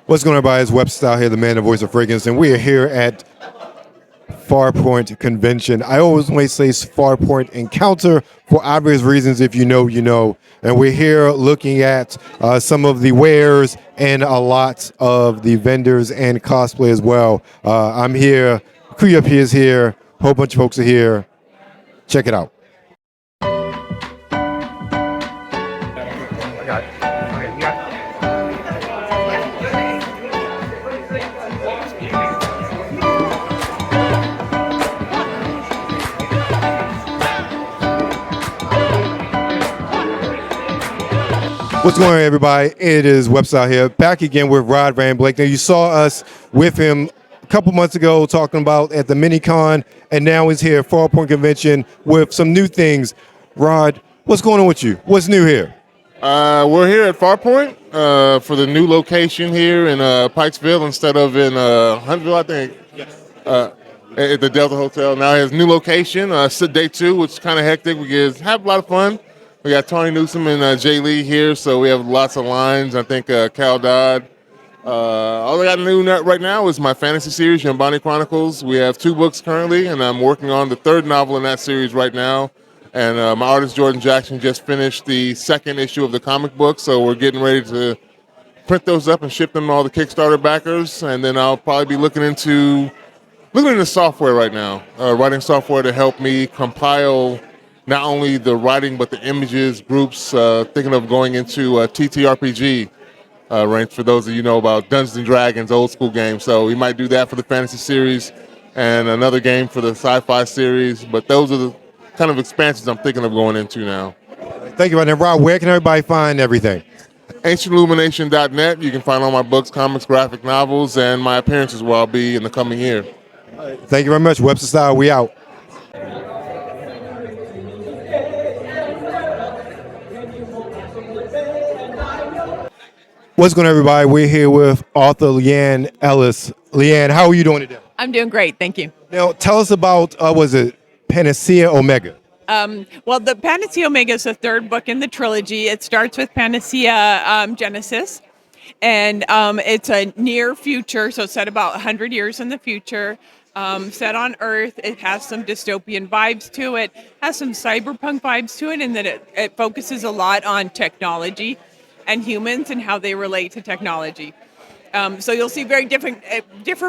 What's going on, everybody? It's Web Style here, the man, the voice of fragrance, and we are here at Farpoint Convention. I always say Farpoint Encounter for obvious reasons. If you know, you know. And we're here looking at some of the wares and a lot of the vendors and cosplay as well. I'm here. Crew up here is here. A whole bunch of folks are here. Check it out. What's going on, everybody? It is Website here, back again with Rod Van Blake. Now, you saw us with him a couple months ago talking about at the MiniCon, and now he's here at Farpoint Convention with some new things. Rod, what's going on with you? What's new here? We're here at Farpoint for the new location here in Pikesville instead of in Huntsville, I think. Yes. At the Delta Hotel. Now it has a new location. Day 2, which is kind of hectic. We have a lot of fun. We got Tony Newsom and Jay Lee here, so we have lots of lines. I think Cal Dodd. All I got new right now is my fantasy series, Yambani Chronicles. We have 2 books currently, and I'm working on the 3rd novel in that series right now. And my artist, Jordan Jackson, just finished the 2nd issue of the comic book, so we're getting ready to print those up and ship them to all the Kickstarter backers. And then I'll probably be looking into software right now, writing software to help me compile not only the writing but the images, groups, thinking of going into TTRPG range for those of you know about Dungeons & Dragons, old school games. So we might do that for the fantasy series and another game for the sci-fi series. But those are the kind of expansions I'm thinking of going into now. Thank you, Rod. Rob, where can everybody find everything? AncientIllumination.net. You can find all my books, comics, graphic novels, and my appearances where I'll be in the coming year. Thank you very much. Webster Style, we out. What's going on, everybody? We're here with author Leanne Ellis. Leanne, how are you doing today? I'm doing great, thank you. Now, tell us about, Panacea Omega? Well, the Panacea Omega is the 3rd book in the trilogy. It starts with Panacea Genesis, and it's a near future, so set about 100 years in the future, set on Earth. It has some dystopian vibes to it, has some cyberpunk vibes to it, and that it focuses a lot on technology and humans and how they relate to technology. So you'll see very different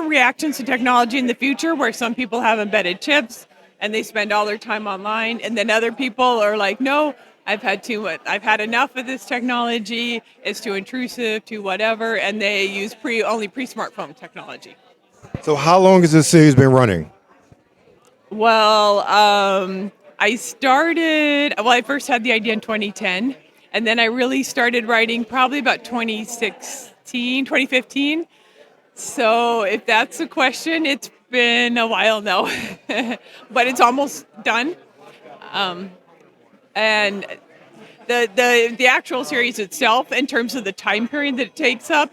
reactions to technology in the future, where some people have embedded chips and they spend all their time online, and then other people are like, no, I've had too much. I've had enough of this technology. It's too intrusive, too whatever, and they use only pre-smartphone technology. So how long has this series been running? Well, I first had the idea in 2010. And then I really started writing probably about 2015. So if that's a question, it's been a while now, but it's almost done. And the actual series itself, in terms of the time period that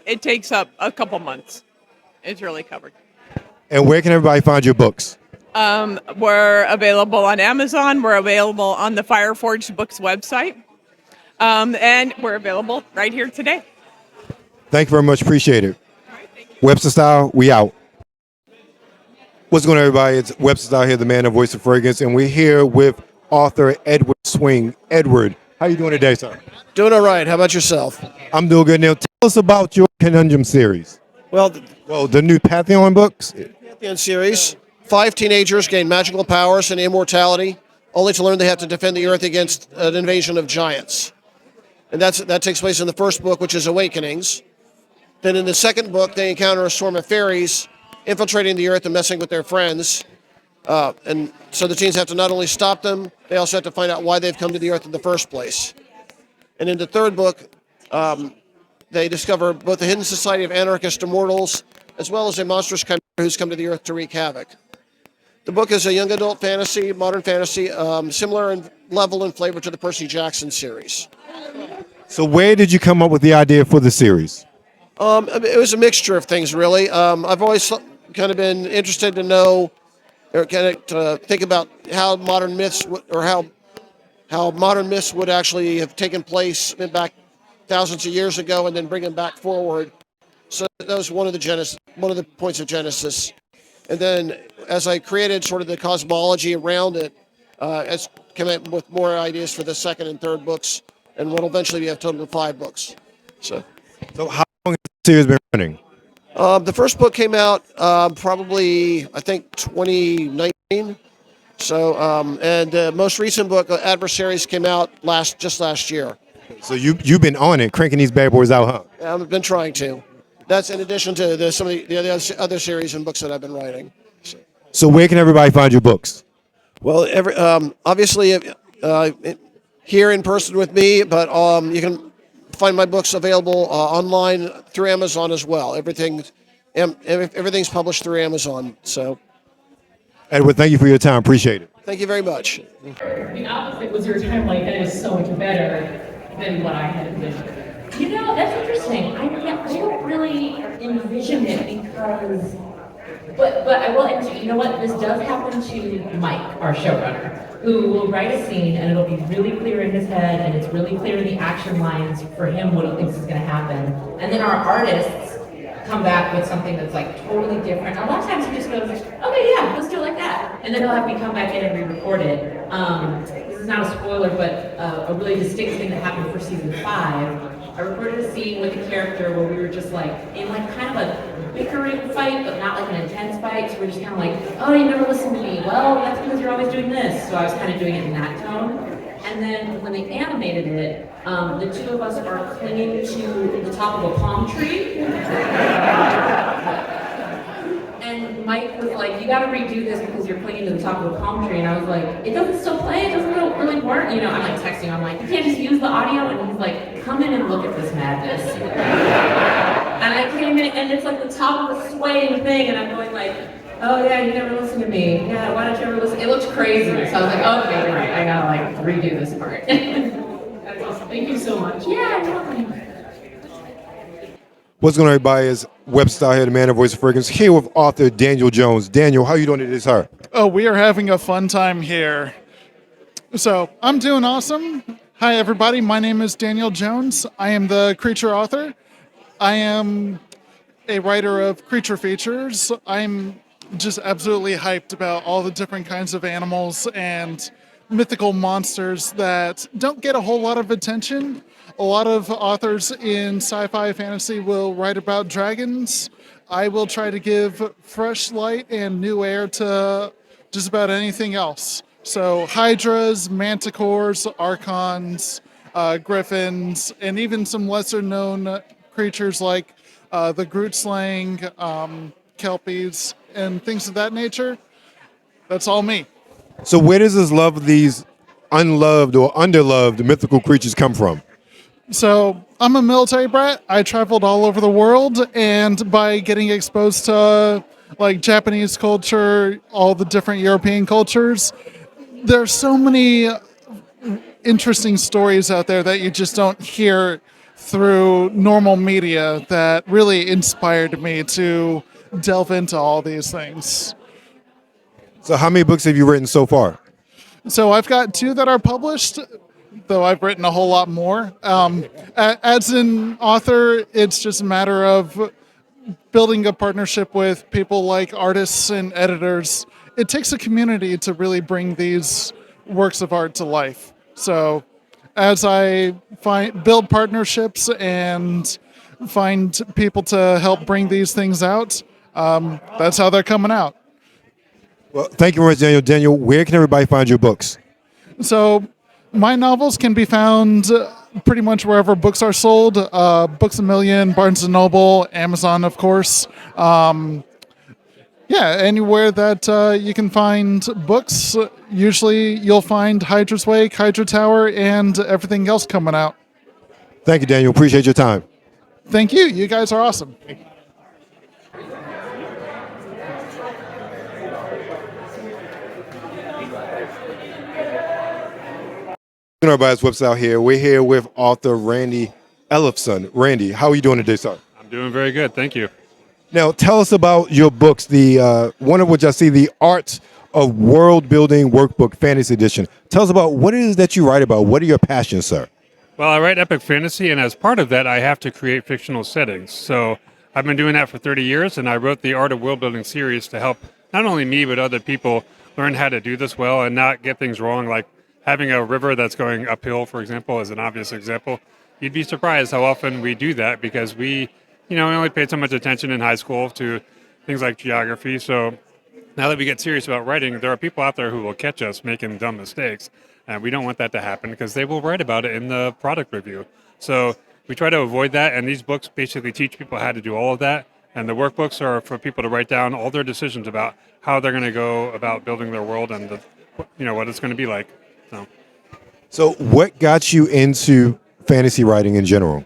it takes up a couple months. It's really covered. And where can everybody find your books? We're available on Amazon. We're available on the Fireforged Books website. And we're available right here today. Thank you very much. Appreciate it. Webster Style, we out. What's going on, everybody? It's Webster Style here, the man, the voice of fragrance, and we're here with author Edward Swing. Edward, how you doing today, sir? Doing all right. How about yourself? I'm doing good. Now, tell us about your Conundrum series. Well, the new Pantheon books. Pantheon series. 5 teenagers gain magical powers and immortality, only to learn they have to defend the Earth against an invasion of giants. And that takes place in the 1st book, which is Awakenings. Then in the 2nd book, they encounter a swarm of fairies infiltrating the Earth and messing with their friends. And so the teens have to not only stop them, they also have to find out why they've come to the Earth in the first place. And in the 3rd book, they discover both the hidden society of anarchist immortals, as well as a monstrous chimera who's come to the Earth to wreak havoc. The book is a young adult fantasy, modern fantasy, similar in level and flavor to the Percy Jackson series. So where did you come up with the idea for the series? It was a mixture of things, really. I've always kind of been interested to know, or kind of think about how modern myths how modern myths would actually have taken place back thousands of years ago, and then bring them back forward. So that was one of the points of genesis. And then as I created sort of the cosmology around it, it's came up with more ideas for the second and third books, and what'll eventually be a total of 5 books. So how long has the series been running? The first book came out probably, I think, 2019. So, and the most recent book, Adversaries, came out just last year. So you've been on it, cranking these bad boys out, huh? I've been trying to. That's in addition to some of the other series and books that I've been writing. So where can everybody find your books? Well, obviously here in person with me, but you can find my books available online through Amazon as well. Everything's published through Amazon. So, Edward, thank you for your time. Appreciate it. thank you very much. The opposite was your timeline that is so much better than what I had envisioned. You know, that's interesting. I don't really envision it because, but I will, and you know what, this does happen to Mike, our showrunner, who will write a scene and it'll be really clear in his head and it's really clear in the action lines for him what he thinks is going to happen. And then our artists come back with something that's like totally different. A lot of times he just goes, okay, yeah, let's do it like that. And then he'll have me come back in and re-record it. This is not a spoiler, but a really distinct thing that happened for season 5. I recorded a scene with a character where we were just like in like kind of a bickering fight, but not like an intense fight. So we're just kind of like, oh, you never listen to me. Well, that's because you're always doing this. So I was kind of doing it in that tone. And then when they animated it, the two of us are clinging to the top of a palm tree. And Mike was like, you gotta redo this because you're clinging to the top of a palm tree. And I was like, it doesn't still play, it doesn't really work. You know, I'm like texting, I'm like, you can't just use the audio. And he's like, come in and look at this madness. And I came in and it's like the top of a swaying thing. And I'm going like, oh yeah, you never listen to me. Yeah, why don't you ever listen? It looks crazy. So I was like, okay, you're right. I gotta like redo this part. That's awesome. Thank you so much. Yeah, you're welcome. What's going on, everybody? Is Webstar here, the man of voice of fragrance, here with author Daniel Jones. Daniel, how are you doing today, sir? Oh, we are having a fun time here. So, I'm doing awesome. Hi, everybody. My name is Daniel Jones. I am the creature author. I am a writer of creature features. I'm just absolutely hyped about all the different kinds of animals and mythical monsters that don't get a whole lot of attention. A lot of authors in sci-fi fantasy will write about dragons. I will try to give fresh light and new air to just about anything else. So hydras, manticores, archons, griffins, and even some lesser known creatures like the Grootslang, kelpies, and things of that nature. That's all me. So where does this love of these unloved or underloved mythical creatures come from? So I'm a military brat. I traveled all over the world, and by getting exposed to like Japanese culture, all the different European cultures, there's so many interesting stories out there that you just don't hear through normal media that really inspired me to delve into all these things. So how many books have you written so far? So I've got 2 that are published, though I've written a whole lot more. As an author, it's just a matter of building a partnership with people like artists and editors. It takes a community to really bring these works of art to life. So as I build partnerships and find people to help bring these things out, that's how they're coming out. Well, thank you very much, Daniel. Daniel, where can everybody find your books? So my novels can be found pretty much wherever books are sold. Books A Million, Barnes & Noble, Amazon, of course. Anywhere that you can find books. Usually you'll find Hydra's Wake, Hydra Tower, and everything else coming out. Thank you, Daniel. Appreciate your time. Thank you. You guys are awesome. Everybody's website here. We're here with author Randy Ellefson. Randy, how are you doing today, sir? I'm doing very good, thank you. Now, tell us about your books. The one of which I see, the Art of World Building Workbook Fantasy Edition. Tell us about what it is that you write about. What are your passions, sir? Well, I write epic fantasy, and as part of that, I have to create fictional settings. So I've been doing that for 30 years, and I wrote the Art of World Building series to help not only me but other people learn how to do this well and not get things wrong, like having a river that's going uphill, for example, is an obvious example. You'd be surprised how often we do that because we only paid so much attention in high school to things like geography. So now that we get serious about writing, there are people out there who will catch us making dumb mistakes. And we don't want that to happen because they will write about it in the product review. So we try to avoid that. And these books basically teach people how to do all of that. And the workbooks are for people to write down all their decisions about how they're going to go about building their world and what it's going to be like. So what got you into fantasy writing in general?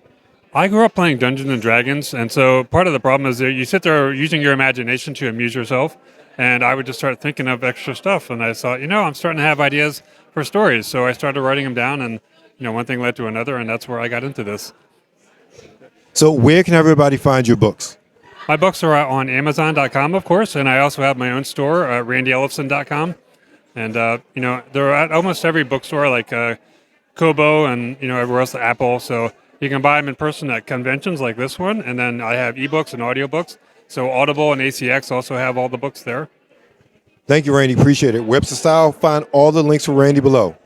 I grew up playing Dungeons and Dragons, and so part of the problem is that you sit there using your imagination to amuse yourself, and I would just start thinking of extra stuff, and I thought, I'm starting to have ideas for stories, so I started writing them down, and one thing led to another, and that's where I got into this. So where can everybody find your books? My books are on Amazon.com, of course, and I also have my own store, RandyEllefson.com, and they're at almost every bookstore, like Kobo and everywhere else, Apple. So you can buy them in person at conventions like this one, and then I have ebooks and audiobooks. So Audible and ACX also have all the books there. Thank you, Randy. Appreciate it. Webster Style. Find all the links for Randy below.